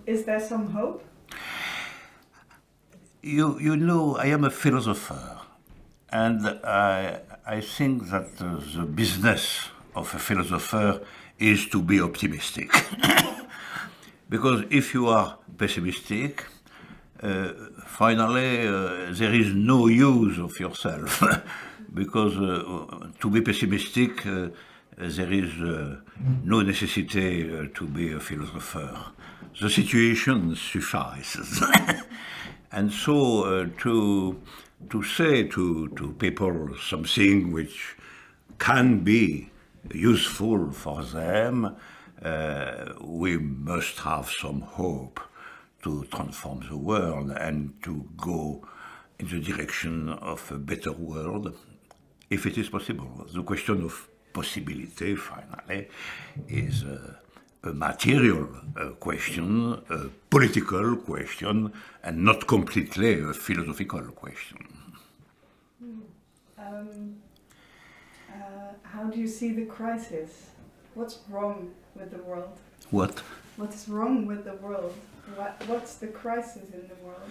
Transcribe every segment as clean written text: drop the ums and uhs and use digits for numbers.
Is there some hope? You know, I am a philosopher, and I think that the business of a philosopher is to be optimistic. Because if you are pessimistic, finally there is no use of yourself. Because to be pessimistic, there is no necessity to be a philosopher. The situation suffices. And so to say to people something which can be useful for them, we must have some hope to transform the world and to go in the direction of a better world, if it is possible. The question of possibility, finally, is a material question, a political question, and not completely a philosophical question. How do you see the crisis? What's wrong with the world? What? What's wrong with the world? What's the crisis in the world?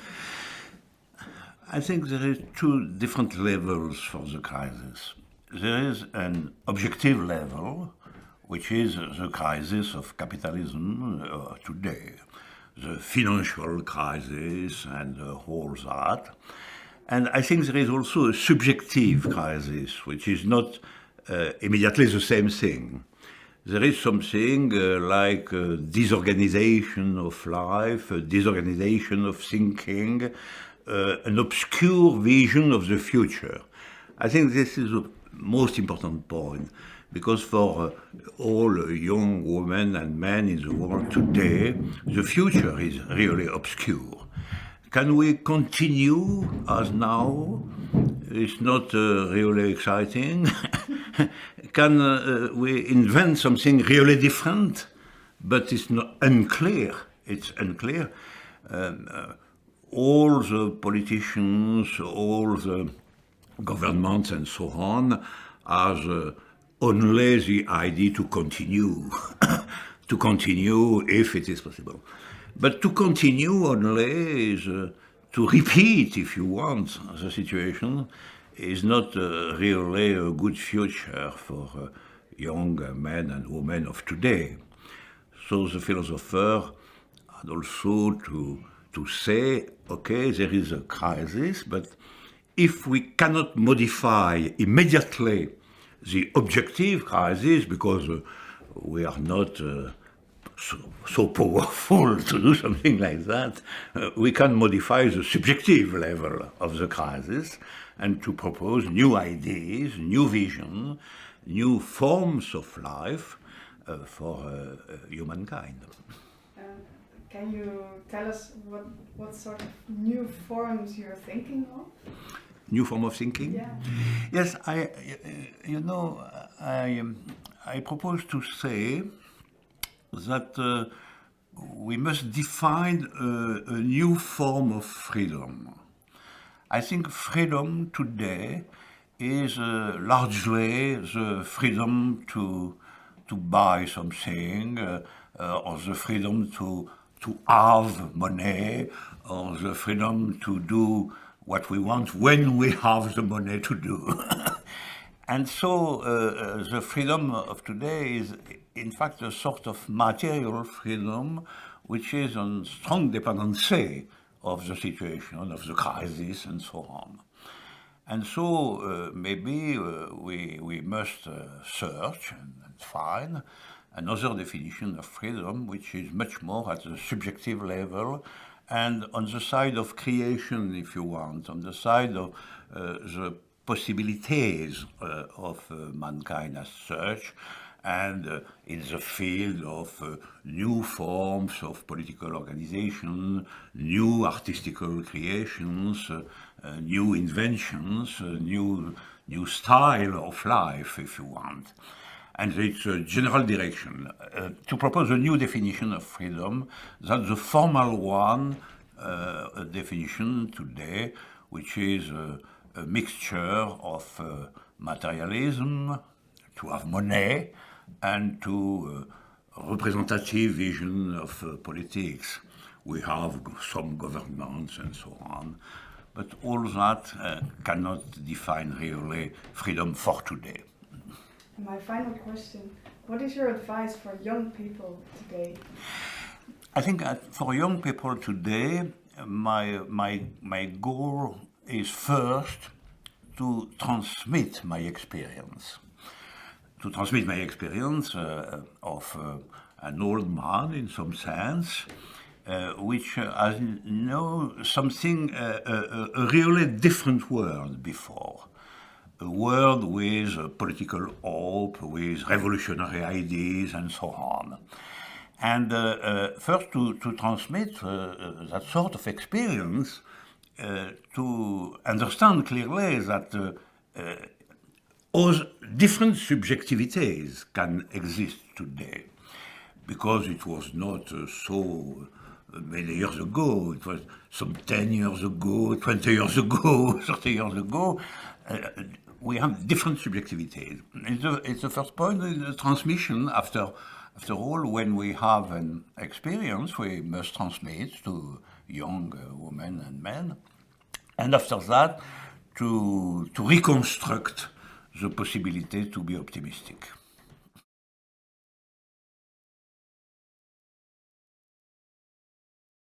I think there is two different levels for the crisis. There is an objective level, which is the crisis of capitalism today, the financial crisis and all that. And I think there is also a subjective crisis, which is not immediately the same thing. There is something like disorganization of life, disorganization of thinking, an obscure vision of the future. I think this is the most important point, because for all young women and men in the world today, the future is really obscure. Can we continue as now? It's not really exciting. Can we invent something really different? But it's not unclear. It's unclear. All the politicians, all the governments and so on have only the idea to continue, to continue if it is possible. But to continue only is to repeat, if you want, the situation is not really a good future for young men and women of today. So the philosopher had also to say, okay, there is a crisis, but if we cannot modify immediately the objective crisis, because we are not so powerful to do something like that, we can modify the subjective level of the crisis and to propose new ideas, new vision, new forms of life for humankind. Can you tell us what sort of new forms you're thinking of? New form of thinking? Yeah. Yes, I propose to say that we must define a new form of freedom. I think freedom today is largely the freedom to buy something, or the freedom to have money, or the freedom to do what we want when we have the money to do. And so the freedom of today is in fact a sort of material freedom which is on strong dependency of the situation, of the crisis and so on. And so maybe we must search and find another definition of freedom which is much more at the subjective level and on the side of creation, if you want, on the side of the possibilities of mankind as such, and in the field of new forms of political organization, new artistical creations, new inventions, new style of life, if you want. And it's a general direction. To propose a new definition of freedom, that's the formal one, a definition today, which is a mixture of materialism, to have money, and to representative vision of politics. We have some governments and so on, but all that cannot define really freedom for today. And my final question, what is your advice for young people today? I think for young people today, my goal is first to transmit my experience. To transmit my experience of an old man in some sense, which has known something, a really different world before. A world with political hope, with revolutionary ideas and so on. And first to transmit that sort of experience, to understand clearly that all different subjectivities can exist today, because it was not so many years ago, it was some 10 years ago, 20 years ago, 30 years ago. We have different subjectivities. It's the first point, the transmission. After all, when we have an experience, we must transmit to young women and men. And after that, to reconstruct the possibility to be optimistic.